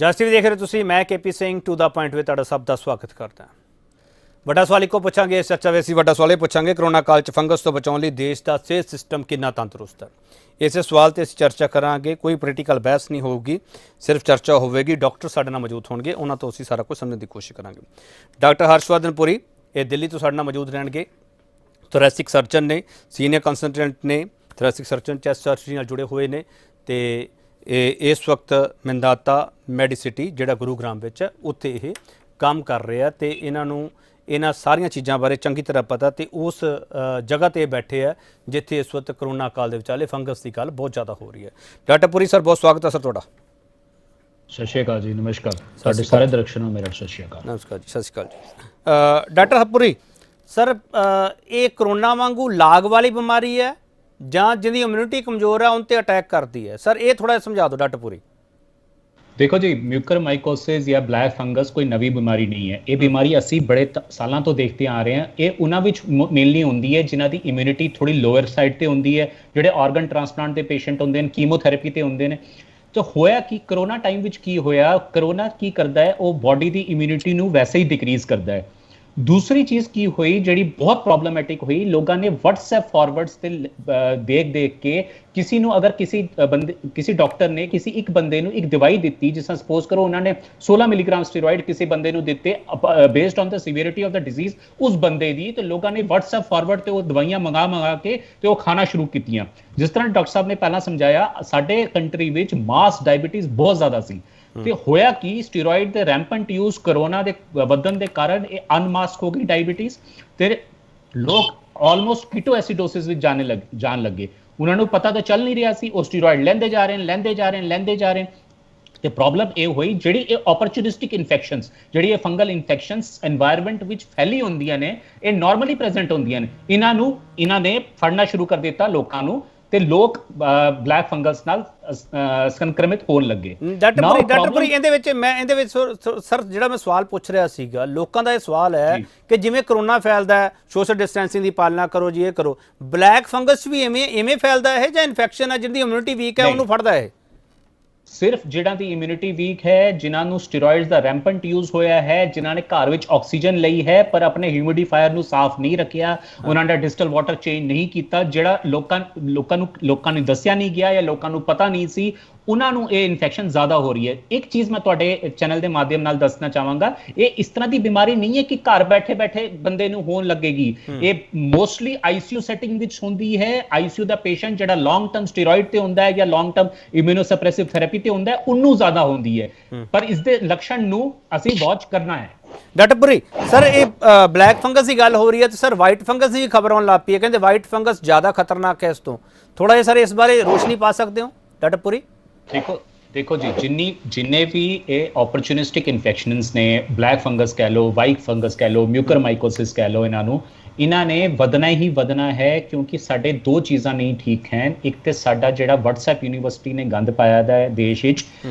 ਜਸ TV ਦੇਖ ਰਹੇ ਤੁਸੀਂ, ਮੈਂ KP Singh to the point ਵਿੱਚ ਤੁਹਾਡਾ ਸਭ ਦਾ ਸਵਾਗਤ ਕਰਦਾ। ਵੱਡਾ ਸਵਾਲ ਇੱਕੋ ਪੁੱਛਾਂਗੇ ਇਸ ਚਰਚਾ ਵਿੱਚ, ਅਸੀਂ ਵੱਡਾ ਸਵਾਲ ਇਹ ਪੁੱਛਾਂਗੇ ਕਰੋਨਾ ਕਾਲ 'ਚ ਫੰਗਸ ਤੋਂ ਬਚਾਉਣ ਲਈ ਦੇਸ਼ ਦਾ ਸਿਹਤ ਸਿਸਟਮ ਕਿੰਨਾ ਤੰਦਰੁਸਤ ਹੈ। ਇਸੇ ਸਵਾਲ ਤੇ ਅਸੀਂ ਚਰਚਾ ਕਰਾਂਗੇ। ਕੋਈ ਪੋਲੀਟੀਕਲ ਬਹਿਸ ਨਹੀਂ ਹੋਊਗੀ, ਸਿਰਫ ਚਰਚਾ ਹੋਵੇਗੀ। ਡਾਕਟਰ ਸਾਡੇ ਨਾਲ ਮੌਜੂਦ ਹੋਣਗੇ, ਉਹਨਾਂ ਤੋਂ ਅਸੀਂ ਸਾਰਾ ਕੁਝ ਸਮਝਣ ਦੀ ਕੋਸ਼ਿਸ਼ ਕਰਾਂਗੇ। ਡਾਕਟਰ ਹਰਸ਼ਵਰਧਨ ਪੁਰੀ ਇਹ ਦਿੱਲੀ ਤੋਂ ਸਾਡੇ ਨਾਲ ਮੌਜੂਦ ਰਹਿਣਗੇ। ਥੋਰੈਸਿਕ ਸਰਜਨ ਨੇ, ਸੀਨੀਅਰ ਕੰਸਲਟੈਂਟ ਨੇ, ਥੋਰੈਸਿਕ ਸਰਜਨ ਚੈਸਟ ਸਰਜਰੀ ਨਾਲ ਜੁੜੇ ਹੋਏ ਨੇ ਤੇ ਇਸ ਵਕਤ ਮੰਦਾਤਾ ਮੈਡੀਸਿਟੀ ਜਿਹੜਾ ਗੁਰੂਗ੍ਰਾਮ ਵਿੱਚ ਹੈ ਉੱਥੇ ਇਹ ਕੰਮ ਕਰ ਰਿਹਾ ਤੇ ਇਹਨਾਂ ਨੂੰ ਇਹਨਾਂ ਸਾਰੀਆਂ ਚੀਜ਼ਾਂ ਬਾਰੇ ਚੰਗੀ ਤਰ੍ਹਾਂ ਪਤਾ ਤੇ ਉਸ ਜਗ੍ਹਾ ਤੇ ਬੈਠੇ ਆ ਜਿੱਥੇ ਇਸ ਵਕਤ ਕਰੋਨਾ ਕਾਲ ਦੇ ਵਿਚਾਲੇ ਫੰਗਸ ਦੀ ਗੱਲ ਬਹੁਤ ਜ਼ਿਆਦਾ ਹੋ ਰਹੀ ਹੈ। ਡਾਕਟਰ ਪੁਰੀ ਸਰ, ਬਹੁਤ ਸਵਾਗਤ ਹੈ ਸਰ ਤੁਹਾਡਾ। ਸਤਿ ਸ਼੍ਰੀ ਅਕਾਲ ਜੀ। ਨਮਸਕਾਰ ਸਾਡੇ ਸਾਰੇ ਦਰਸ਼ਕਾਂ ਨੂੰ ਮੇਰਾ ਸਤਿ ਸ਼੍ਰੀ ਅਕਾਲ। ਨਮਸਕਾਰ ਜੀ, ਸਤਿ ਸ਼੍ਰੀ ਅਕਾਲ ਜੀ। ਡਾਕਟਰ ਹਰਪੁਰੀ ਸਰ, ਇਹ ਕਰੋਨਾ ਵਾਂਗੂ ਲਾਗ ਵਾਲੀ ਬਿਮਾਰੀ ਹੈ ਜਾਂ ਜਿਹਦੀ ਇਮਿਊਨਿਟੀ ਕਮਜ਼ੋਰ ਹੈ ਉਨ ਤੇ ਅਟੈਕ ਕਰਦੀ ਹੈ? ਸਰ ਇਹ ਥੋੜਾ ਸਮਝਾ ਦਿਓ ਡਾਕਟਰ ਪੁਰੀ। ਦੇਖੋ ਜੀ, ਮਿਊਕਰਮਾਈਕੋਸਿਸ ਜਾਂ ਬਲੈਕ ਫੰਗਸ ਕੋਈ ਨਵੀਂ ਬਿਮਾਰੀ ਨਹੀਂ ਹੈ। ਇਹ ਬਿਮਾਰੀ ਅਸੀਂ ਬੜੇ ਸਾਲਾਂ ਤੋਂ ਦੇਖਦੇ ਆ ਰਹੇ ਹਾਂ। ਇਹ ਉਹਨਾਂ ਵਿੱਚ ਮੇਨਲੀ ਹੁੰਦੀ ਹੈ ਜਿਨ੍ਹਾਂ ਦੀ ਇਮਿਊਨਿਟੀ ਥੋੜੀ ਲੋਅਰ ਸਾਈਡ ਤੇ ਹੁੰਦੀ ਹੈ, ਜਿਹੜੇ ਆਰਗਨ ਟ੍ਰਾਂਸਪਲਾਂਟ ਦੇ ਪੇਸ਼ੈਂਟ ਹੁੰਦੇ ਨੇ, ਕੀਮੋਥੈਰੇਪੀ ਤੇ ਹੁੰਦੇ ਨੇ। ਤਾਂ ਹੋਇਆ ਕਿ ਕਰੋਨਾ ਟਾਈਮ ਵਿੱਚ ਕੀ ਹੋਇਆ, ਕਰੋਨਾ ਕੀ ਕਰਦਾ ਹੈ, ਉਹ ਬਾਡੀ ਦੀ ਇਮਿਊਨਿਟੀ ਨੂੰ ਵੈਸੇ ਹੀ ਡਿਕਰੀਜ਼ ਕਰਦਾ ਹੈ। ਦੂਸਰੀ ਚੀਜ਼ ਕੀ ਹੋਈ ਜਿਹੜੀ ਬਹੁਤ ਪ੍ਰੋਬਲਮੈਟਿਕ ਹੋਈ, ਲੋਕਾਂ ਨੇ WhatsApp ਫਾਰਵਰਡਸ ਤੇ ਦੇਖ ਕੇ ਕਿਸੇ ਨੂੰ ਅਗਰ ਕਿਸੇ ਡਾਕਟਰ ਨੇ ਕਿਸੇ ਇੱਕ ਬੰਦੇ ਨੂੰ ਇੱਕ ਦਵਾਈ ਦਿੱਤੀ, ਜਿਸ ਤਰ੍ਹਾਂ ਸਪੋਜ਼ ਕਰੋ ਉਹਨਾਂ ਨੇ 16 ਮਿਲੀਗ੍ਰਾਮ ਸਟੀਰੋਇਡ ਕਿਸੇ ਬੰਦੇ ਨੂੰ ਦਿੱਤੇ based on the severity of the disease ਉਸ ਬੰਦੇ ਦੀ, ਤੇ ਲੋਕਾਂ ਨੇ WhatsApp ਫਾਰਵਰਡ ਤੇ ਉਹ ਦਵਾਈਆਂ ਮੰਗਾ ਕੇ ਤੇ ਉਹ ਖਾਣਾ ਸ਼ੁਰੂ ਕੀਤੀਆਂ। ਜਿਸ ਤਰ੍ਹਾਂ ਡਾਕਟਰ ਸਾਹਿਬ ਨੇ ਪਹਿਲਾਂ ਸਮਝਾਇਆ, ਸਾਡੇ ਕੰਟਰੀ ਵਿੱਚ ਮਾਸ ਡਾਇਬੀਟੀਜ਼ ਬਹੁਤ ਜ਼ਿਆਦਾ ਸੀ ਤੇ ਹੋਇਆ ਕਿ ਸਟੀਰੋਇਡ ਦੇ ਰੈਂਪੈਂਟ ਯੂਜ਼ ਕਰੋਨਾ ਦੇ ਵਧਣ ਦੇ ਕਾਰਨ ਇਹ ਅਨਮਾਸਕ ਹੋ ਗਈ ਡਾਇਬੀਟੀਜ਼ ਤੇ ਲੋਕ ਆਲਮੋਸਟ ਕੀਟੋਐਸਿਡੋਸਿਸ ਵਿੱਚ ਜਾਣ ਲੱਗੇ। ਉਹਨਾਂ ਨੂੰ ਪਤਾ ਤਾਂ ਚੱਲ ਨਹੀਂ ਰਿਹਾ ਸੀ, ਉਹ ਸਟੀਰੋਇਡ ਲੈਂਦੇ ਜਾ ਰਹੇ ਨੇ ਤੇ ਪ੍ਰੋਬਲਮ ਇਹ ਹੋਈ ਜਿਹੜੀ ਇਹ ਓਪਰਚੁਨਿਸਟਿਕ ਇਨਫੈਕਸ਼ਨਸ, ਜਿਹੜੀ ਇਹ ਫੰਗਲ ਇਨਫੈਕਸ਼ਨਸ এনवायरमेंट ਵਿੱਚ ਫੈਲੀ ਹੁੰਦੀਆਂ ਨੇ, ਇਹ ਨਾਰਮਲੀ ਪ੍ਰੈਜ਼ੈਂਟ ਹੁੰਦੀਆਂ ਨੇ। ਇਹਨਾਂ ਨੇ ਫੜਨਾ ਸ਼ੁਰੂ ਕਰ ਦਿੱਤਾ ਲੋਕਾਂ ਨੂੰ ਤੇ ਲੋਕ ਬਲੈਕ ਫੰਗਸ ਨਾਲ ਸੰਕਰਮਿਤ ਹੋਣ ਲੱਗੇ। ਡਾਕਟਰ ਪੁਰੀ ਇਹਦੇ ਵਿੱਚ ਸਰ ਜਿਹੜਾ ਮੈਂ ਸਵਾਲ ਪੁੱਛ ਰਿਹਾ ਸੀਗਾ, ਲੋਕਾਂ ਦਾ ਇਹ ਸਵਾਲ ਹੈ ਕਿ ਜਿਵੇਂ ਕਰੋਨਾ ਫੈਲਦਾ ਹੈ, ਸੋਸ਼ਲ ਡਿਸਟੈਂਸਿੰਗ ਦੀ ਪਾਲਣਾ ਕਰੋ ਜੀ, ਇਹ ਕਰੋ, ਬਲੈਕ ਫੰਗਸ ਵੀ ਇਵੇਂ ਫੈਲਦਾ ਹੈ ਜਾਂ ਇਨਫੈਕਸ਼ਨ ਹੈ ਜਿਹਦੀ ਇਮਿਊਨਿਟੀ ਵੀਕ ਹੈ ਉਹਨੂੰ ਫੜਦਾ ਹੈ? ਸਿਰਫ ਜਿਹੜਾ ਦੀ ਇਮਿਊਨਿਟੀ ਵੀਕ ਹੈ, ਜਿਨ੍ਹਾਂ ਨੂੰ ਸਟੀਰੋਇਡਸ ਦਾ ਰੈਂਪੈਂਟ ਯੂਜ਼ ਹੋਇਆ ਹੈ, ਜਿਨ੍ਹਾਂ ਨੇ ਘਰ ਵਿੱਚ ਆਕਸੀਜਨ ਲਈ ਹੈ ਪਰ ਆਪਣੇ ਹਿਊਮਿਡੀਫਾਇਰ ਨੂੰ ਸਾਫ਼ ਨਹੀਂ ਰੱਖਿਆ, ਉਹਨਾਂ ਦਾ ਡਿਸਟਲ ਵਾਟਰ ਚੇਂਜ ਨਹੀਂ ਕੀਤਾ, ਜਿਹੜਾ ਲੋਕਾਂ ਨੂੰ ਦੱਸਿਆ ਨਹੀਂ ਗਿਆ ਜਾਂ ਲੋਕਾਂ ਨੂੰ ਪਤਾ ਨਹੀਂ ਸੀ, ਉਹਨਾਂ ਨੂੰ ਇਹ ਇਨਫੈਕਸ਼ਨ ਜ਼ਿਆਦਾ ਹੋ ਰਹੀ ਹੈ। ਇੱਕ ਚੀਜ਼ ਮੈਂ ਤੁਹਾਡੇ ਚੈਨਲ ਦੇ ਮਾਧਿਅਮ ਨਾਲ ਦੱਸਣਾ ਚਾਹਾਂਗਾ, ਇਹ ਇਸ ਤਰ੍ਹਾਂ ਦੀ ਬਿਮਾਰੀ ਨਹੀਂ ਹੈ ਕਿ ਘਰ ਬੈਠੇ ਬੰਦੇ ਨੂੰ ਹੋਣ ਲੱਗੇਗੀ। ਇਹ ਮੋਸਟਲੀ ਆਈਸੀਯੂ ਸੈਟਿੰਗ ਵਿੱਚ ਹੁੰਦੀ ਹੈ। ਆਈਸੀਯੂ ਦਾ ਪੇਸ਼ੈਂਟ ਜਿਹੜਾ ਲੌਂਗ ਟਰਮ ਸਟੀਰੋਇਡ ਤੇ ਹੁੰਦਾ ਹੈ ਜਾਂ ਲੌਂਗ ਟਰਮ ਇਮਿਊਨੋਸਪਰੈਸਿਵ ਥੈਰੇਪੀ ਤੇ ਹੁੰਦਾ ਹੈ, ਉਹਨੂੰ ਜ਼ਿਆਦਾ ਹੁੰਦੀ ਹੈ। ਪਰ ਇਸ ਦੇ ਲੱਛਣ ਨੂੰ ਅਸੀਂ ਵਾਚ ਕਰਨਾ ਹੈ। ਡਾਕਟਰ ਪੁਰੀ ਸਰ, ਇਹ ਬਲੈਕ ਫੰਗਸ ਦੀ ਗੱਲ ਹੋ ਰਹੀ ਹੈ ਤੇ ਸਰ ਵਾਈਟ ਫੰਗਸ ਦੀ ਵੀ ਖਬਰ ਆਉਣ ਲੱਗ ਪਈ ਹੈ, ਕਹਿੰਦੇ ਵਾਈਟ ਫੰਗਸ ਜ਼ਿਆਦਾ ਖਤਰਨਾਕ ਹੈ ਇਸ ਤੋਂ। ਥੋੜਾ ਜਿਹਾ ਸਰ ਇਸ ਬਾਰੇ ਰੋਸ਼ਨੀ ਪਾ ਸਕਦੇ ਹੋ ਡਾਕਟਰ ਪੁਰੀ? ਦੇਖੋ ਜੀ, ਜਿੰਨੇ ਵੀ ਇਹ ਓਪਰਚੁਨਿਸਟਿਕ ਇਨਫੈਕਸ਼ਨਸ ਨੇ, ਬਲੈਕ ਫੰਗਸ ਕਹਿ ਲਓ, ਵਾਈਟ ਫੰਗਸ ਕਹਿ ਲਓ, ਮਿਊਕਰਮਾਈਕੋਸਿਸ ਕਹਿ ਲਓ, ਇਹਨਾਂ ਨੇ ਵਧਣਾ ਹੀ ਵਧਣਾ ਹੈ ਕਿਉਂਕਿ ਸਾਡੇ ਦੋ ਚੀਜ਼ਾਂ ਨਹੀਂ ਠੀਕ ਹਨ। ਇੱਕ ਤੇ ਸਾਡਾ ਜਿਹੜਾ WhatsApp ਯੂਨੀਵਰਸਿਟੀ ਨੇ ਗੰਦ ਪਾਇਆ ਦਾ ਹੈ ਦੇਸ਼ ਵਿੱਚ,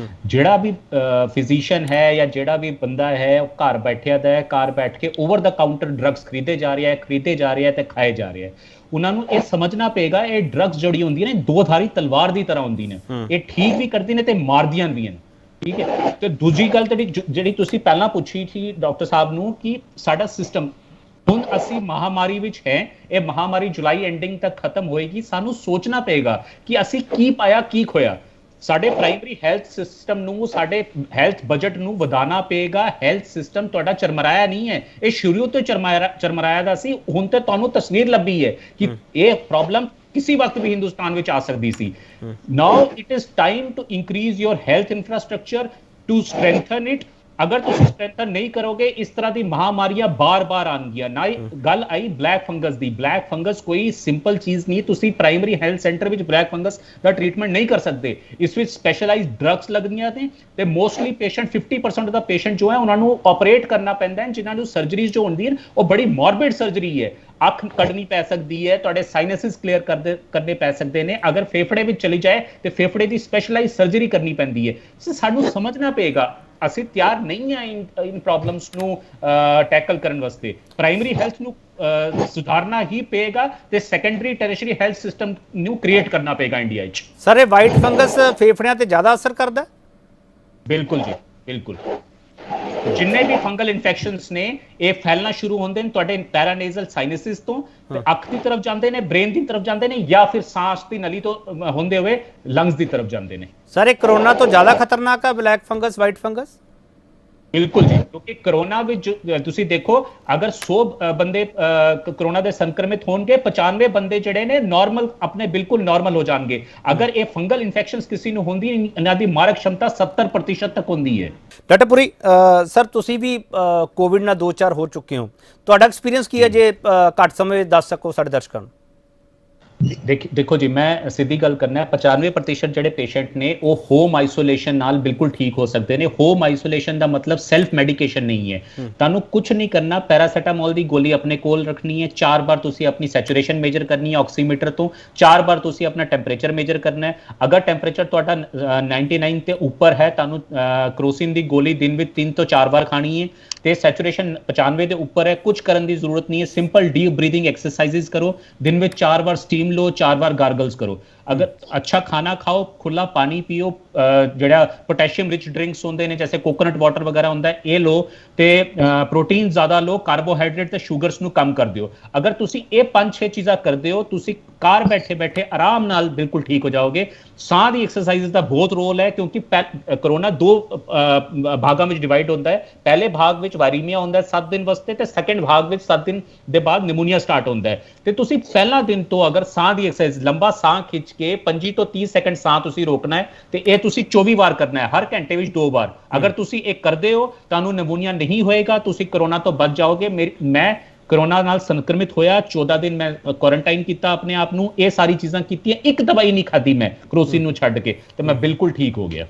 ਜਿਹੜਾ ਵੀ ਫਿਜ਼ੀਸ਼ੀਅਨ ਹੈ ਜਾਂ ਜਿਹੜਾ ਵੀ ਬੰਦਾ ਹੈ ਉਹ ਘਰ ਬੈਠਿਆ ਦਾ ਹੈ, ਘਰ ਬੈਠ ਕੇ ਓਵਰ ਦਾ ਕਾਊਂਟਰ ਡਰੱਗਸ ਖਰੀਦੇ ਜਾ ਰਿਹਾ ਹੈ ਤੇ ਖਾਏ ਜਾ ਰਿਹਾ ਹੈ। ਉਹਨਾਂ ਨੂੰ ਇਹ ਸਮਝਣਾ ਪਏਗਾ, ਇਹ ਡਰੱਗਸ ਜਿਹੜੀ ਹੁੰਦੀਆਂ ਨੇ ਦੋ-ਧਾਰੀ ਤਲਵਾਰ ਦੀ ਤਰ੍ਹਾਂ ਹੁੰਦੀਆਂ ਨੇ, ਇਹ ਠੀਕ ਵੀ ਕਰਦੀਆਂ ਨੇ ਤੇ ਮਾਰਦੀਆਂ ਵੀ ਹਨ। ਠੀਕ ਹੈ। ਤੇ ਦੂਜੀ ਗੱਲ ਜਿਹੜੀ ਤੁਸੀਂ ਪਹਿਲਾਂ ਪੁੱਛੀ ਸੀ ਡਾਕਟਰ ਸਾਹਿਬ ਨੂੰ ਕਿ ਸਾਡਾ ਸਿਸਟਮ ਹੁਣ ਅਸੀਂ ਮਹਾਮਾਰੀ ਵਿੱਚ ਹੈ, ਇਹ ਮਹਾਮਾਰੀ ਜੁਲਾਈ ਐਂਡਿੰਗ ਤੱਕ ਖਤਮ ਹੋਏਗੀ। ਸਾਨੂੰ ਸੋਚਣਾ ਪਏਗਾ ਕਿ ਅਸੀਂ ਕੀ ਪਾਇਆ ਕੀ ਖੋਇਆ। ਸਾਡੇ ਪ੍ਰਾਇਮਰੀ ਹੈਲਥ ਸਿਸਟਮ ਨੂੰ, ਸਾਡੇ ਹੈਲਥ ਬਜਟ ਨੂੰ ਵਧਾਉਣਾ ਪਏਗਾ। ਹੈਲਥ ਸਿਸਟਮ ਤੁਹਾਡਾ ਚਰਮਰਾਇਆ ਨਹੀਂ ਹੈ, ਇਹ ਸ਼ੁਰੂ ਤੋਂ ਚਰਮਰਾਇਆ ਦਾ ਸੀ। ਹੁਣ ਤੇ ਤੁਹਾਨੂੰ ਤਸਵੀਰ ਲੱਭੀ ਹੈ ਕਿ ਇਹ ਪ੍ਰੋਬਲਮ ਕਿਸੇ ਵਕਤ ਵੀ ਹਿੰਦੁਸਤਾਨ ਵਿੱਚ ਆ ਸਕਦੀ ਸੀ। Now it is time to increase your health infrastructure, to strengthen it. ਅਗਰ ਤੁਸੀਂ ਸਟਰੈਂਥਨ ਨਹੀਂ ਕਰੋਗੇ, ਇਸ ਤਰ੍ਹਾਂ ਦੀ ਮਹਾਮਾਰੀਆਂ ਬਾਰ-ਬਾਰ ਆਉਣਗੀਆਂ। ਨਾ ਗੱਲ ਆਈ ਬਲੈਕ ਫੰਗਸ ਦੀ। ਬਲੈਕ ਫੰਗਸ ਕੋਈ ਸਿੰਪਲ ਚੀਜ਼ ਨਹੀਂ। ਤੁਸੀਂ ਪ੍ਰਾਇਮਰੀ ਹੈਲਥ ਸੈਂਟਰ ਵਿੱਚ ਬਲੈਕ ਫੰਗਸ ਦਾ ਟ੍ਰੀਟਮੈਂਟ ਨਹੀਂ ਕਰ ਸਕਦੇ। ਇਸ ਵਿੱਚ ਸਪੈਸ਼ਲਾਈਜ਼ਡ ਡਰੱਗਸ ਲੱਗਦੀਆਂ ਨੇ ਤੇ ਮੋਸਟਲੀ ਪੇਸ਼ੈਂਟ 50% ਦਾ ਪੇਸ਼ੈਂਟ ਜੋ ਹੈ ਉਹਨਾਂ ਨੂੰ ਆਪਰੇਟ ਕਰਨਾ ਪੈਂਦਾ ਹੈ, ਜਿਨ੍ਹਾਂ ਨੂੰ ਸਰਜਰੀਜ਼ ਜੋ ਹੁੰਦੀ ਹੈ ਉਹ ਬੜੀ ਮੋਰਬਿਡ ਸਰਜਰੀ ਹੈ। ਅੱਖ ਕੱਢਣੀ ਪੈ ਸਕਦੀ ਹੈ, ਤੁਹਾਡੇ ਸਾਈਨਸਿਸ ਕਲੀਅਰ ਕਰਨੇ ਪੈ ਸਕਦੇ ਨੇ। ਅਗਰ ਫੇਫੜੇ ਵਿੱਚ ਚਲੀ ਜਾਏ ਤੇ ਫੇਫੜੇ ਦੀ ਸਪੈਸ਼ਲਾਈਜ਼ਡ ਸਰਜਰੀ ਕਰਨੀ ਪੈਂਦੀ ਹੈ। ਸਾਨੂੰ ਸਮਝਣਾ ਪਏਗਾ ਅਸੀਂ ਤਿਆਰ ਨਹੀਂ ਹਾਂ ਇਨ ਪ੍ਰੋਬਲਮਸ ਨੂੰ ਟੈਕਲ ਕਰਨ ਵਾਸਤੇ। ਪ੍ਰਾਇਮਰੀ ਹੈਲਥ ਨੂੰ ਸੁਧਾਰਨਾ ਹੀ ਪਏਗਾ ਤੇ ਸੈਕੰਡਰੀ ਟੈਰਸ਼ਰੀ ਹੈਲਥ ਸਿਸਟਮ ਨੂੰ ਕ੍ਰੀਏਟ ਕਰਨਾ ਪਏਗਾ ਇੰਡੀਆ 'ਚ। ਸਰ ਇਹ ਵਾਈਟ ਫੰਗਸ ਫੇਫੜਿਆਂ ਤੇ ਜ਼ਿਆਦਾ ਅਸਰ ਕਰਦਾ? ਬਿਲਕੁਲ ਜੀ, ਬਿਲਕੁਲ ਜਿੰਨੇ ਵੀ ਫੰਗਲ ਇਨਫੈਕਸ਼ਨਸ ਨੇ ਇਹ ਫੈਲਣਾ ਸ਼ੁਰੂ ਹੁੰਦੇ ਨੇ ਤੁਹਾਡੇ ਪੈਰਾਨੇਜ਼ਲ ਸਾਈਨਸਿਸ ਤੋਂ ਤੇ ਅੱਖ ਦੀ ਤਰਫ ਜਾਂਦੇ ਨੇ, ਬ੍ਰੇਨ ਦੀ ਤਰਫ ਜਾਂਦੇ ਨੇ, ਜਾਂ ਫਿਰ ਸਾਹ ਦੀ ਨਲੀ ਤੋਂ ਹੁੰਦੇ ਹੋਏ ਲੰਗਸ ਦੀ ਤਰਫ ਜਾਂਦੇ ਨੇ। ਸਰ ਇਹ ਕਰੋਨਾ ਤੋਂ ਜ਼ਿਆਦਾ ਖਤਰਨਾਕ ਹੈ ਬਲੈਕ ਫੰਗਸ, ਵਾਈਟ ਫੰਗਸ? ਬਿਲਕੁਲ ਜੀ, ਕਿਉਂਕਿ ਕਰੋਨਾ ਵਿੱਚ ਤੁਸੀਂ ਦੇਖੋ ਅਗਰ 100 ਬੰਦੇ ਕਰੋਨਾ ਦੇ ਸੰਕਰਮਿਤ ਹੋਣਗੇ, 95 ਬੰਦੇ ਜਿਹੜੇ ਨੇ ਨਾਰਮਲ, ਆਪਣੇ ਬਿਲਕੁਲ ਨਾਰਮਲ ਹੋ ਜਾਣਗੇ। ਅਗਰ ਇਹ ਫੰਗਲ ਇਨਫੈਕਸ਼ਨਸ ਕਿਸੇ ਨੂੰ ਹੁੰਦੀ, ਇਹਨਾਂ ਦੀ ਮਾਰਕ ਸ਼ਮਤਾ 70% ਤੱਕ ਹੁੰਦੀ ਹੈ। ਡਾਕਟਰ ਪੁਰੀ ਸਰ ਤੁਸੀਂ ਵੀ ਕੋਵਿਡ ਨਾਲ 2-4 ਹੋ ਚੁੱਕੇ ਹੋ, ਤੁਹਾਡਾ ਐਕਸਪੀਰੀਅੰਸ ਕੀ ਹੈ ਜੇ ਘੱਟ ਸਮੇਂ ਵਿੱਚ ਦੱਸ ਸਕੋ ਸਾਡੇ ਦਰਸ਼ਕਾਂ ਨੂੰ? ਦੇਖੋ ਜੀ, ਮੈਂ ਸਿੱਧੀ ਗੱਲ ਕਰਨਾ, 95% ਜਿਹੜੇ ਪੇਸ਼ੈਂਟ ਨੇ ਉਹ ਹੋਮ ਆਈਸੋਲੇਸ਼ਨ ਨਾਲ ਬਿਲਕੁਲ ਠੀਕ ਹੋ ਸਕਦੇ ਨੇ। ਹੋਮ ਆਈਸੋਲੇਸ਼ਨ ਦਾ ਮਤਲਬ ਸੈਲਫ ਮੈਡੀਕੇਸ਼ਨ ਨਹੀਂ ਹੈ। ਤੁਹਾਨੂੰ ਕੁਝ ਨਹੀਂ ਕਰਨਾ, ਪੈਰਾਸੀਟਾਮੋਲ ਦੀ ਗੋਲੀ ਆਪਣੇ ਕੋਲ ਰੱਖਣੀ ਹੈ, 4 ਵਾਰ ਤੁਸੀਂ ਆਪਣੀ ਸੈਚੂਰੇਸ਼ਨ ਮੇਜਰ ਕਰਨੀ ਹੈ ਆਕਸੀਮੀਟਰ ਤੋਂ, 4 ਵਾਰ ਤੁਸੀਂ ਆਪਣਾ ਟੈਂਪਰੇਚਰ ਮੇਜਰ ਕਰਨਾ ਹੈ। ਅਗਰ ਟੈਂਪਰੇਚਰ ਤੁਹਾਡਾ 99 ਤੇ ਉੱਪਰ ਹੈ, ਤੁਹਾਨੂੰ ਕਰੋਸਿਨ ਦੀ ਗੋਲੀ ਦਿਨ ਵਿੱਚ 3 ਤੋਂ 4 ਵਾਰ ਖਾਣੀ ਹੈ। ਤੇ ਸੈਚੂਰੇਸ਼ਨ 95 ਦੇ ਉੱਪਰ ਹੈ, ਕੁਝ ਕਰਨ ਦੀ ਜ਼ਰੂਰਤ ਨਹੀਂ ਹੈ, ਸਿੰਪਲ ਡੀਪ ਬਰੀਥਿੰਗ ਐਕਸਰਸਾइजेस ਕਰੋ, दिन में 4 बार स्टीम लो, 4 बार गार्गल्स करो। अगर अच्छा खाना खाओ, खुला पानी पियो, ਜਿਹੜਾ पोटेशियम रिच ड्रिंक्स ਹੁੰਦੇ ਨੇ जैसे कोकोनट वाटर वगैरह ਹੁੰਦਾ ਹੈ ਇਹ ਲੋ, ਤੇ ਪ੍ਰੋਟੀਨ ਜ਼ਿਆਦਾ ਲੋ, ਕਾਰਬੋਹਾਈਡਰੇਟ ਤੇ ਸ਼ੂਗਰਸ ਨੂੰ ਕਮ ਕਰ ਦਿਓ। ਅਗਰ ਤੁਸੀਂ ਇਹ 5-6 ਚੀਜ਼ਾਂ ਕਰਦੇ ਹੋ, ਤੁਸੀਂ ਘਰ ਬੈਠੇ ਬੈਠੇ ਆਰਾਮ ਨਾਲ ਬਿਲਕੁਲ ਠੀਕ ਹੋ ਜਾਓਗੇ। ਸਾਹ ਦੀ ਐਕਸਰਸਾਈਜ਼ ਦਾ ਬਹੁਤ ਰੋਲ ਹੈ, ਕਿਉਂਕਿ ਕਰੋਨਾ 2 ਭਾਗਾਂ ਵਿੱਚ ਡਿਵਾਈਡ ਹੁੰਦਾ ਹੈ। ਪਹਿਲੇ ਭਾਗ ਵਿੱਚ ਵਾਇਰੀਮੀਆ ਹੁੰਦਾ ਹੈ 7 ਦਿਨ ਵਾਸਤੇ, ਤੇ ਸੈਕੰਡ ਭਾਗ ਵਿੱਚ 7 ਦਿਨ ਦੇ ਬਾਅਦ ਨਿਮੋਨੀਆ ਸਟਾਰਟ ਹੁੰਦਾ ਹੈ। ਤੇ ਤੁਸੀਂ ਪਹਿਲਾ ਦਿਨ ਤੋਂ ਅਗਰ ਸਾਹ ਦੀ ਐਕਸਰਸਾਈਜ਼, ਲੰਬਾ ਸਾਹ ਖਿੱਚ ਕੇ 25 ਤੋਂ 30 ਸੈਕਿੰਡ ਸਾਹ ਤੁਸੀਂ ਰੋਕਣਾ ਹੈ, ਤੇ ਇਹ ਤੁਸੀਂ 24 ਵਾਰ ਕਰਨਾ ਹੈ, ਹਰ ਘੰਟੇ ਵਿੱਚ 2 ਵਾਰ। ਅਗਰ ਤੁਸੀਂ ਇਹ ਕਰਦੇ ਹੋ, ਤੁਹਾਨੂੰ ਨਿਮੋਨੀਆ ਨਹੀਂ ਹੋਏਗਾ, ਤੁਸੀਂ ਕਰੋਨਾ ਤੋਂ ਬਚ ਜਾਓਗੇ। ਮੈਂ ਕਰੋਨਾ ਨਾਲ ਸੰਕਰਮਿਤ ਹੋਇਆ, 14 ਦਿਨ ਮੈਂ ਕੁਆਰੰਟਾਈਨ ਕੀਤਾ ਆਪਣੇ ਆਪ ਨੂੰ, ਇਹ ਸਾਰੀ ਚੀਜ਼ਾਂ ਕੀਤੀਆਂ, ਇੱਕ ਦਵਾਈ ਨਹੀਂ ਖਾਧੀ ਮੈਂ ਕਰੋਸਿਨ ਨੂੰ ਛੱਡ ਕੇ, ਤੇ ਮੈਂ ਬਿਲਕੁਲ ਠੀਕ ਹੋ ਗਿਆ।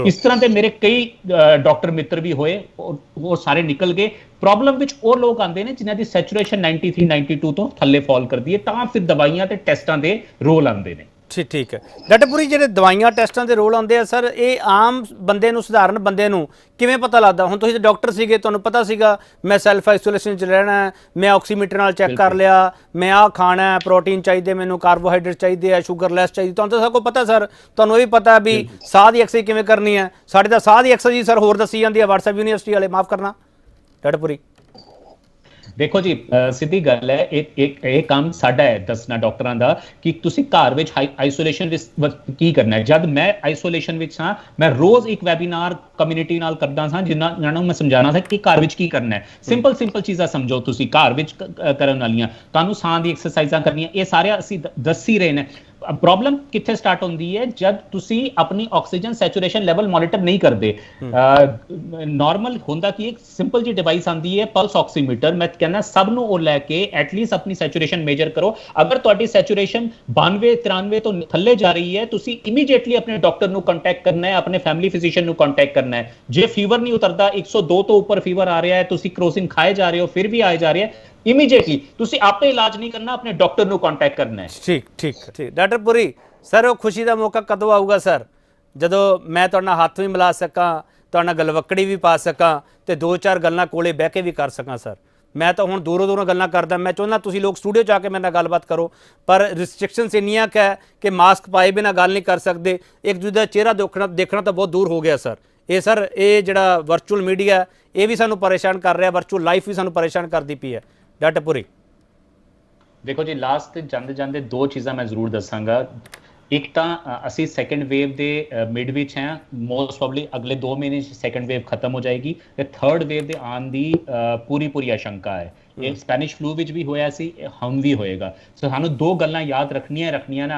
ਇਸ ਤਰ੍ਹਾਂ ਦੇ ਮੇਰੇ ਕਈ ਡਾਕਟਰ ਮਿੱਤਰ ਵੀ ਹੋਏ, ਉਹ ਸਾਰੇ ਨਿਕਲ ਗਏ। ਪ੍ਰੋਬਲਮ ਵਿੱਚ ਉਹ ਲੋਕ ਆਉਂਦੇ ਨੇ ਜਿਨ੍ਹਾਂ ਦੀ ਸੈਚੂਰੇਸ਼ਨ 93 92 ਤੋਂ ਥੱਲੇ ਫਾਲ ਕਰਦੀ ਹੈ, ਤਾਂ ਫਿਰ ਦਵਾਈਆਂ ਤੇ ਟੈਸਟਾਂ ਦੇ ਰੋਲ ਆਉਂਦੇ ਨੇ। ਠੀਕ ਹੈ ਡਾਕਟਰ ਪੁਰੀ, ਜਿਹੜੇ ਦਵਾਈਆਂ ਟੈਸਟਾਂ ਦੇ ਰੋਲ ਆਉਂਦੇ ਆ ਸਰ, ਇਹ ਆਮ ਬੰਦੇ ਨੂੰ, ਸਧਾਰਨ ਬੰਦੇ ਨੂੰ ਕਿਵੇਂ ਪਤਾ ਲੱਗਦਾ? ਹੁਣ ਤੁਸੀਂ ਤਾਂ ਡਾਕਟਰ ਸੀਗੇ, ਤੁਹਾਨੂੰ ਪਤਾ ਸੀਗਾ ਮੈਂ ਸੈਲਫ ਆਈਸੋਲੇਸ਼ਨ 'ਚ ਰਹਿਣਾ ਹੈ, ਮੈਂ ਆਕਸੀਮੀਟਰ ਨਾਲ ਚੈੱਕ ਕਰ ਲਿਆ, ਮੈਂ ਆਹ ਖਾਣਾ ਹੈ, ਪ੍ਰੋਟੀਨ ਚਾਹੀਦੇ ਮੈਨੂੰ, ਕਾਰਬੋਹਾਈਡਰੇਟ ਚਾਹੀਦੇ ਆ, ਸ਼ੂਗਰ ਲੈਸ ਚਾਹੀਦੀ, ਤੁਹਾਨੂੰ ਤਾਂ ਸਭ ਕੁਝ ਪਤਾ ਸਰ। ਤੁਹਾਨੂੰ ਇਹ ਵੀ ਪਤਾ ਵੀ ਸਾਹ ਦੀ ਐਕਸਰਸਾਈਜ਼ ਕਿਵੇਂ ਕਰਨੀ ਹੈ। ਸਾਡੇ ਤਾਂ ਸਾਹ ਦੀ ਐਕਸਰਸਾਈਜ਼ ਸਰ ਹੋਰ ਦੱਸੀ ਜਾਂਦੀ ਹੈ WhatsApp ਯੂਨੀਵਰਸਿਟੀ ਵਾਲੇ, ਮਾਫ ਕਰਨਾ ਡਾਕਟਰ ਪੁਰੀ। ਦੇਖੋ ਜੀ, ਸਿੱਧੀ ਗੱਲ ਹੈ, ਇਹ ਕੰਮ ਸਾਡਾ ਹੈ ਦੱਸਣਾ ਡਾਕਟਰਾਂ ਦਾ ਕਿ ਤੁਸੀਂ ਘਰ ਵਿੱਚ ਆਈਸੋਲੇਸ਼ਨ ਵਿੱਚ ਕੀ ਕਰਨਾ ਹੈ। ਜਦ ਮੈਂ ਆਈਸੋਲੇਸ਼ਨ ਵਿੱਚ ਸਾਂ, ਮੈਂ ਰੋਜ਼ ਇੱਕ ਵੈਬੀਨਾਰ ਕਮਿਊਨਿਟੀ ਨਾਲ ਕਰਦਾ ਸਾਂ, ਜਿਨ੍ਹਾਂ ਨੂੰ ਮੈਂ ਸਮਝਾਉਣਾ ਸੀ ਕਿ ਘਰ ਵਿੱਚ ਕੀ ਕਰਨਾ ਹੈ। ਸਿੰਪਲ ਚੀਜ਼ਾਂ ਸਮਝੋ ਤੁਸੀਂ ਘਰ ਵਿੱਚ ਕਰਨ ਵਾਲੀਆਂ, ਤੁਹਾਨੂੰ ਸਾਹ ਦੀ ਐਕਸਰਸਾਈਜ਼ਾਂ ਕਰਨੀਆਂ, ਇਹ ਸਾਰਿਆਂ ਅਸੀਂ ਦੱਸ ਹੀ ਰਹੇ ਨੇ। ਪ੍ਰੋਬਲਮ ਕਿੱਥੇ ਸਟਾਰਟ ਹੁੰਦੀ ਹੈ? ਜਦ ਤੁਸੀਂ ਆਪਣੀ ਆਕਸੀਜਨ ਸੈਚੂਰੇਸ਼ਨ ਲੈਵਲ ਮੋਨੀਟਰ ਨਹੀਂ ਕਰਦੇ। ਨਾਰਮਲ ਹੁੰਦਾ ਕਿ ਇੱਕ ਸਿੰਪਲ ਜੀ ਡਿਵਾਈਸ ਆਉਂਦੀ ਹੈ, ਪਲਸ ਆਕਸੀਮੀਟਰ। ਮੈਂ ਕਹਿੰਦਾ ਸਭ ਨੂੰ ਉਹ ਲੈ ਕੇ ਐਟਲੀਸਟ ਆਪਣੀ ਸੈਚੂਰੇਸ਼ਨ ਮੇਜਰ ਕਰੋ। ਅਗਰ ਤੁਹਾਡੀ ਸੈਚੂਰੇਸ਼ਨ 92 93 ਤੋਂ ਥੱਲੇ ਜਾ ਰਹੀ ਹੈ, ਤੁਸੀਂ ਇਮੀਡੀਏਟਲੀ ਆਪਣੇ ਡਾਕਟਰ ਨੂੰ ਕੰਟੈਕਟ ਕਰਨਾ ਹੈ, ਆਪਣੇ ਫੈਮਿਲੀ ਫਿਜ਼ੀਸ਼ੀਅਨ ਨੂੰ ਕੰਟੈਕਟ ਕਰਨਾ ਹੈ। ਜੇ ਫੀਵਰ ਨਹੀਂ ਉਤਰਦਾ, 102 ਤੋਂ ਉੱਪਰ ਫੀਵਰ ਆ ਰਿਹਾ ਹੈ, ਤੁਸੀਂ ਕਰੋਸਿਨ ਖਾਏ ਜਾ ਰਹੇ ਹੋ ਫਿਰ ਵੀ ਆਏ ਜਾ ਰਿਹਾ ਹੈ, ਇਮੀਡੀਏਟਲੀ ਤੁਸੀਂ ਆਪੇ ਇਲਾਜ ਨਹੀਂ ਕਰਨਾ, ਆਪਣੇ ਡਾਕਟਰ ਨੂੰ ਕੰਟੈਕਟ ਕਰਨਾ ਹੈ। ਠੀਕ ਡਾਕਟਰ ਪੁਰੀ ਸਰ, ਉਹ ਖੁਸ਼ੀ ਦਾ ਮੌਕਾ ਕਦੋਂ ਆਊਗਾ ਸਰ, ਜਦੋਂ ਮੈਂ ਤੁਹਾਡੇ ਨਾਲ ਹੱਥ ਵੀ ਮਿਲਾ ਸਕਾਂ, ਤੁਹਾਡੇ ਨਾਲ ਗਲਵੱਕੜੀ ਵੀ ਪਾ ਸਕਾਂ, ਤੇ 2-4 ਗੱਲਾਂ ਕੋਲੇ ਬਹਿ ਕੇ ਵੀ ਕਰ ਸਕਾਂ ਸਰ? ਮੈਂ ਤਾਂ ਹੁਣ ਦੂਰੋਂ ਗੱਲਾਂ ਕਰਦਾ, ਮੈਂ ਚਾਹੁੰਦਾ ਤੁਸੀਂ ਲੋਕ ਸਟੂਡੀਓ 'ਚ ਆ ਕੇ ਮੇਰੇ ਨਾਲ ਗੱਲਬਾਤ ਕਰੋ, ਪਰ ਰਿਸਟ੍ਰਿਕਸ਼ਨਸ ਇੰਨੀਆਂ ਕੁ ਹੈ ਕਿ ਮਾਸਕ ਪਾਏ ਬਿਨਾਂ ਗੱਲ ਨਹੀਂ ਕਰ ਸਕਦੇ, ਇੱਕ ਦੂਜੇ ਦਾ ਚਿਹਰਾ ਦੇਖਣਾ ਤਾਂ ਬਹੁਤ ਦੂਰ ਹੋ ਗਿਆ ਸਰ। ਇਹ ਸਰ, ਇਹ ਜਿਹੜਾ ਵਰਚੁਅਲ ਮੀਡੀਆ ਇਹ ਵੀ ਸਾਨੂੰ ਪਰੇਸ਼ਾਨ ਕਰ ਰਿਹਾ, ਵਰਚੁਅਲ ਲਾਈਫ ਵੀ ਸਾਨੂੰ ਪਰੇਸ਼ਾਨ ਕਰਦੀ ਪਈ ਹੈ। ਡਾਕਟਰ ਪੁਰੀ ਦੇਖੋ ਜੀ, ਲਾਸਟ ਤੇ ਜਾਂਦੇ 2 ਚੀਜ਼ਾਂ ਮੈਂ ਜ਼ਰੂਰ ਦੱਸਾਂਗਾ। ਇੱਕ ਤਾਂ ਅਸੀਂ ਸੈਕੰਡ ਵੇਵ ਦੇ ਮਿਡ ਵਿੱਚ ਹਾਂ, ਮੋਸਟ ਪ੍ਰੋਬਬਲੀ ਅਗਲੇ 2 ਮਹੀਨੇ 'ਚ ਸੈਕੰਡ ਵੇਵ ਖਤਮ ਹੋ ਜਾਏਗੀ, ਤੇ ਥਰਡ ਵੇਵ ਦੇ ਆਉਣ ਦੀ ਪੂਰੀ ਆਸ਼ੰਕਾ ਹੈ। ਇਹ ਸਪੈਨਿਸ਼ ਫਲੂ ਵਿੱਚ ਵੀ ਹੋਇਆ ਸੀ, ਹੁਣ ਵੀ ਹੋਏਗਾ। ਸੋ ਸਾਨੂੰ 2 ਗੱਲਾਂ ਯਾਦ ਰੱਖਣੀਆਂ ਨੇ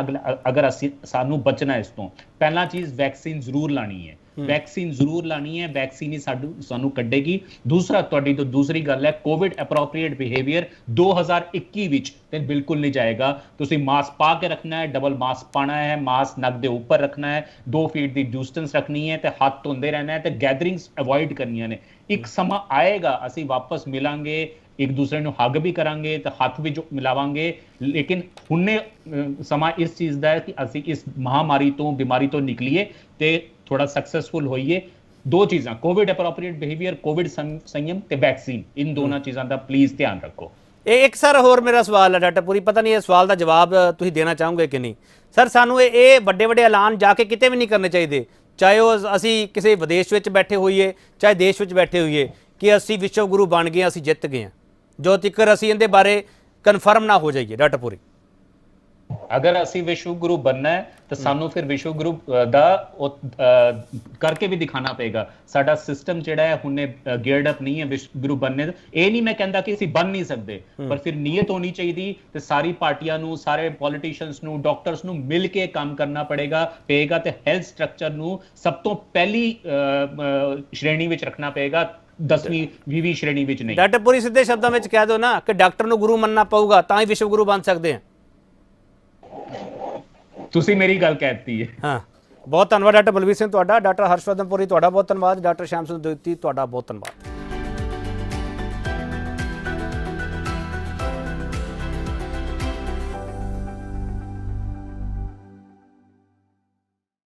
ਅਗਰ ਸਾਨੂੰ ਬਚਣਾ ਇਸ ਤੋਂ। ਪਹਿਲਾ ਚੀਜ਼, ਵੈਕਸੀਨ ਜ਼ਰੂਰ ਲਾਣੀ ਹੈ, ਵੈਕਸੀਨ ਜ਼ਰੂਰ ਲਾਣੀ ਹੈ, ਵੈਕਸੀਨ ਹੀ ਸਾਨੂੰ ਕੱਢੇਗੀ। ਦੂਸਰੀ ਗੱਲ ਹੈ, ਕੋਵਿਡ ਐਪਰੋਪਰੀਏਟ ਬਿਹੇਵੀਅਰ 2021 ਵਿੱਚ ਤੇ ਬਿਲਕੁਲ ਨਹੀਂ ਜਾਏਗਾ। ਤੁਸੀਂ ਮਾਸਕ ਪਾ ਕੇ ਰੱਖਣਾ ਹੈ, ਡਬਲ ਮਾਸਕ ਪਾਣਾ ਹੈ, ਮਾਸਕ ਨੱਕ ਦੇ ਉੱਪਰ ਰੱਖਣਾ ਹੈ, 2 ਫੀਟ ਦੀ ਡਿਸਟੈਂਸ ਰੱਖਣੀ ਹੈ, ਤੇ ਹੱਥ ਧੋਂਦੇ ਰਹਿਣਾ ਹੈ, ਤੇ ਗੈਦਰਿੰਗਸ ਅਵੋਇਡ ਕਰਨੀਆਂ ਨੇ। ਇੱਕ ਸਮਾਂ ਆਏਗਾ ਅਸੀਂ ਵਾਪਸ ਮਿਲਾਂਗੇ, ਇੱਕ ਦੂਸਰੇ ਨੂੰ ਹੱਗ ਵੀ ਕਰਾਂਗੇ ਤੇ ਹੱਥ ਵੀ ਮਿਲਾਵਾਂਗੇ, ਲੇਕਿਨ ਹੁਣੇ ਸਮਾਂ ਇਸ ਚੀਜ਼ ਦਾ ਹੈ ਕਿ ਅਸੀਂ ਇਸ ਮਹਾਮਾਰੀ ਤੋਂ, ਬਿਮਾਰੀ ਤੋਂ ਨਿਕਲੀਏ ਤੇ ਥੋੜਾ ਸਕਸੈਸਫੁਲ ਹੋਈਏ। 2 ਚੀਜ਼ਾਂ, ਕੋਵਿਡ ਐਪਰੋਪਰੀਏਟ ਬਿਹੇਵੀਅਰ, ਕੋਵਿਡ ਸੰਯਮ ਤੇ ਵੈਕਸੀਨ, ਇਨ ਦੋਨਾਂ ਚੀਜ਼ਾਂ ਦਾ ਪਲੀਜ਼ ਧਿਆਨ ਰੱਖੋ। ਇਹ ਇੱਕ ਸਰ ਹੋਰ ਮੇਰਾ ਸਵਾਲ ਹੈ ਡਾਕਟਰ ਪੁਰੀ, ਪਤਾ ਨਹੀਂ ਇਹ ਸਵਾਲ ਦਾ ਜਵਾਬ ਤੁਸੀਂ ਦੇਣਾ ਚਾਹੋਗੇ ਕਿ ਨਹੀਂ ਸਰ। ਸਾਨੂੰ ਇਹ ਵੱਡੇ ਐਲਾਨ ਜਾ ਕੇ ਕਿਤੇ ਵੀ ਨਹੀਂ ਕਰਨੇ ਚਾਹੀਦੇ। ਚਾਹੇ ਉਹ ਅਸੀਂ ਕਿਸੇ ਵਿਦੇਸ਼ ਵਿੱਚ ਬੈਠੇ ਹੋਈਏ ਚਾਹੇ ਦੇਸ਼ ਵਿੱਚ ਬੈਠੇ ਹੋਈਏ, ਕਿ ਅਸੀਂ ਵਿਸ਼ਵ ਗੁਰੂ ਬਣ ਗਏ, ਅਸੀਂ ਜਿੱਤ ਗਏ ਹਾਂ, ਜੋ ਤੀਕਰ ਅਸੀਂ ਇਹਦੇ ਬਾਰੇ ਕਨਫਰਮ ਨਾ ਹੋ ਜਾਈਏ। ਡਾਕਟਰ ਪੁਰੀ, ਅਗਰ ਅਸੀਂ ਵਿਸ਼ਵ ਗੁਰੂ ਬਣਨਾ ਹੈ ਤਾਂ ਸਾਨੂੰ ਫਿਰ ਵਿਸ਼ਵ ਗੁਰੂ ਦਾ ਕਰਕੇ ਵੀ ਦਿਖਾਣਾ ਪਏਗਾ। ਸਾਡਾ ਸਿਸਟਮ ਜਿਹੜਾ ਹੈ ਹੁਣੇ ਗੇਅਰਡ ਅਪ ਨਹੀਂ ਹੈ ਵਿਸ਼ਵ ਗੁਰੂ ਬਣਨੇ ਦਾ। ਇਹ ਨਹੀਂ ਮੈਂ ਕਹਿੰਦਾ ਕਿ ਅਸੀਂ ਬਣ ਨਹੀਂ ਸਕਦੇ, ਪਰ ਫਿਰ ਨੀਅਤ ਹੋਣੀ ਚਾਹੀਦੀ ਤੇ ਸਾਰੀ ਪਾਰਟੀਆਂ ਨੂੰ, ਸਾਰੇ ਪੋਲੀਟੀਸ਼ੀਅਨਸ ਨੂੰ, ਡਾਕਟਰਸ ਨੂੰ ਮਿਲ ਕੇ ਕੰਮ ਕਰਨਾ ਪਏਗਾ ਤੇ ਹੈਲਥ ਸਟਰਕਚਰ ਨੂੰ ਸਭ ਤੋਂ ਪਹਿਲੀ ਸ਼੍ਰੇਣੀ ਵਿੱਚ ਰੱਖਣਾ ਪਏਗਾ, 10ਵੀਂ 20ਵੀਂ ਸ਼੍ਰੇਣੀ ਵਿੱਚ ਨਹੀਂ। ਡਾਕਟਰ ਪੁਰੀ ਸਿੱਧੇ ਸ਼ਬਦਾਂ ਵਿੱਚ ਕਹਿ ਦਿਓ ਨਾ ਕਿ ਡਾਕਟਰ ਨੂੰ ਗੁਰੂ ਮੰਨਣਾ ਪਊਗਾ ਤਾਂ ਹੀ ਵਿਸ਼ਵ ਗੁਰੂ ਬਣ ਸਕਦੇ ਹਾਂ। ਤੁਸੀਂ ਮੇਰੀ ਗੱਲ ਕਹਿ ਦਿੱਤੀ ਹੈ। ਹਾਂ, ਬਹੁਤ ਧੰਨਵਾਦ ਡਾਕਟਰ ਬਲਵੀਰ ਸਿੰਘ ਤੁਹਾਡਾ। ਡਾਕਟਰ ਹਰਸ਼ਵਰਧਨ ਪੁਰੀ ਤੁਹਾਡਾ ਬਹੁਤ ਧੰਨਵਾਦ। ਡਾਕਟਰ ਸ਼ਾਮ ਸੁੰਦਰ ਦੁਵਿਤੀ ਤੁਹਾਡਾ ਬਹੁਤ ਧੰਨਵਾਦ।